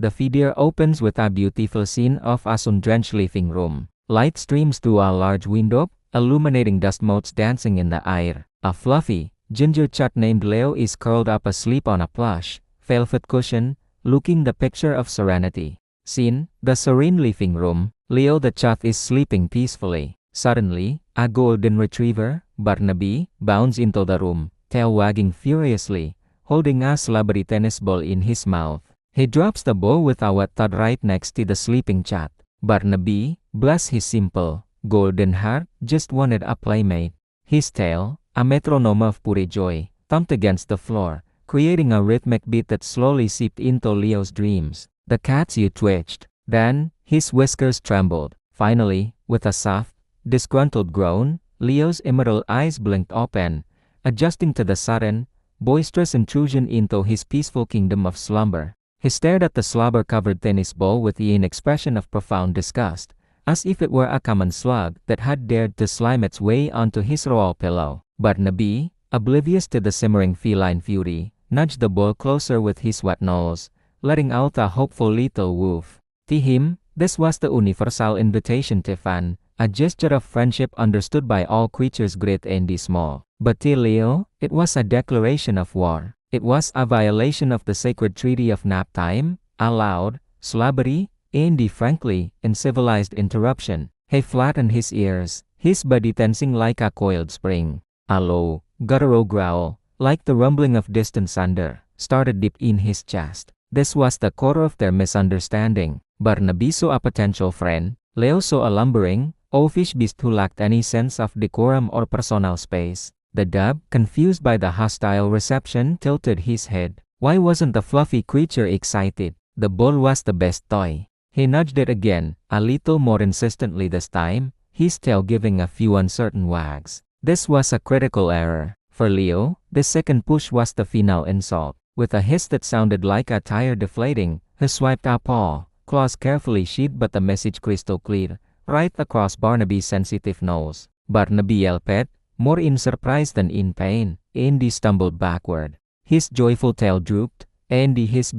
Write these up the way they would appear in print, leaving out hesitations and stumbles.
The video opens with a beautiful scene of a sun-drenched living room. Light streams through a large window, illuminating dust motes dancing in the air. A fluffy, ginger cat named Leo is curled up asleep on a plush, velvet cushion, looking the picture of serenity. Scene: the serene living room. Leo the cat is sleeping peacefully. Suddenly, a golden retriever, Barnaby, bounds into the room, tail wagging furiously, holding a slobbery tennis ball in his mouth. He drops the ball with a wet thud right next to the sleeping cat. Barnaby, bless his simple, golden heart, just wanted a playmate. His tail, a metronome of pure joy, thumped against the floor, creating a rhythmic beat that slowly seeped into Leo's dreams. The cat's ear twitched. Then, his whiskers trembled. Finally, with a soft, disgruntled groan, Leo's emerald eyes blinked open, adjusting to the sudden, boisterous intrusion into his peaceful kingdom of slumber. He stared at the slobber-covered tennis ball with an expression of profound disgust, as if it were a common slug that had dared to slime its way onto his royal pillow. Barnaby, oblivious to the simmering feline fury, nudged the ball closer with his wet nose, letting out a hopeful little woof. To him, this was the universal invitation to fun, a gesture of friendship understood by all creatures great and small. But to Leo, it was a declaration of war. It was a violation of the sacred treaty of nap time, a loud, slobbery, and frankly uncivilized interruption. He flattened his ears, his body tensing like a coiled spring. A low, guttural growl, like the rumbling of distant thunder, started deep in his chest. This was the core of their misunderstanding. Barnaby saw a potential friend. Leo saw a lumbering, oafish beast who lacked any sense of decorum or personal space. The dub, confused by the hostile reception, tilted his head. Why wasn't the fluffy creature excited? The ball was the best toy. He nudged it again, a little more insistently this time, his tail giving a few uncertain wags. This was a critical error. For Leo, the second push was the final insult. With a hiss that sounded like a tire deflating, he swiped a paw, claws carefully sheathed but the message crystal clear, right across Barnaby's sensitive nose. Barnaby yelped, more in surprise than in pain. Andy stumbled backward. His joyful tail drooped. Andy his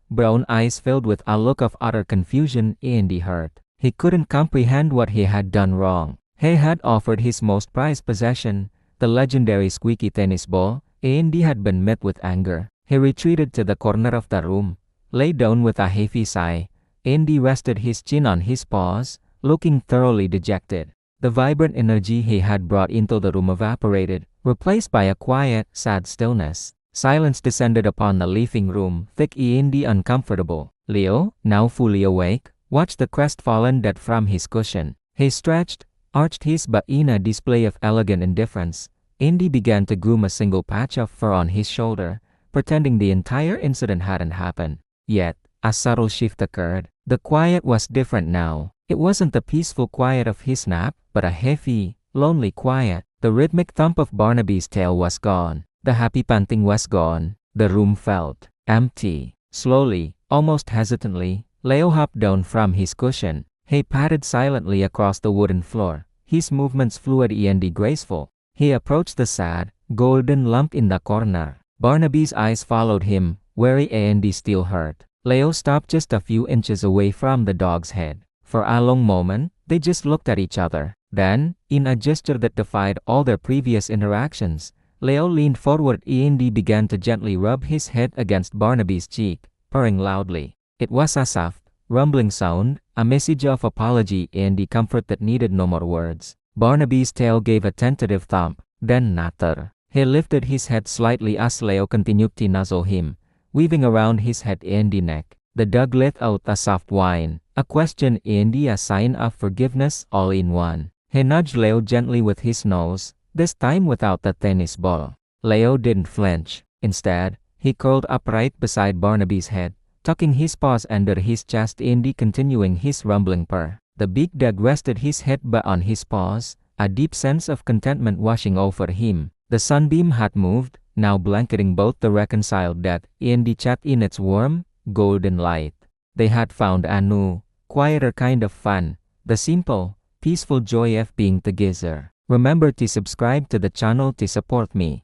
brown eyes filled with a look of utter confusion. Andy hurt. He couldn't comprehend what he had done wrong. He had offered his most prized possession, the legendary squeaky tennis ball. Andy had been met with anger. He retreated to the corner of the room, lay down with a heavy sigh. Andy rested his chin on his paws, looking thoroughly dejected. The vibrant energy he had brought into the room evaporated, replaced by a quiet, sad stillness. Silence descended upon the living room, thick and uncomfortable. Leo, now fully awake, watched the crestfallen dad from his cushion. He stretched, arched his back in a display of elegant indifference. Andy began to groom a single patch of fur on his shoulder, pretending the entire incident hadn't happened. Yet, a subtle shift occurred. The quiet was different now. It wasn't the peaceful quiet of his nap, but a heavy, lonely quiet. The rhythmic thump of Barnaby's tail was gone. The happy panting was gone. The room felt empty. Slowly, almost hesitantly, Leo hopped down from his cushion. He padded silently across the wooden floor, his movements fluid and graceful. He approached the sad, golden lump in the corner. Barnaby's eyes followed him, wary and still hurt. Leo stopped just a few inches away from the dog's head. For a long moment, they just looked at each other. Then, in a gesture that defied all their previous interactions, Leo leaned forward and began to gently rub his head against Barnaby's cheek, purring loudly. It was a soft, rumbling sound, a message of apology and comfort that needed no more words. Barnaby's tail gave a tentative thump, then natter. He lifted his head slightly as Leo continued to nuzzle him, weaving around his head and neck. The dog let out a soft whine, a question and a sign of forgiveness all in one. He nudged Leo gently with his nose, this time without the tennis ball. Leo didn't flinch. Instead, he curled upright beside Barnaby's head, tucking his paws under his chest and continuing his rumbling purr. The big dog rested his head back on his paws, a deep sense of contentment washing over him. The sunbeam had moved, now blanketing both the reconciled dad and the cat in its warm, golden light. They had found a new, quieter kind of fun, the simple, peaceful joy of being together. Remember to subscribe to the channel to support me.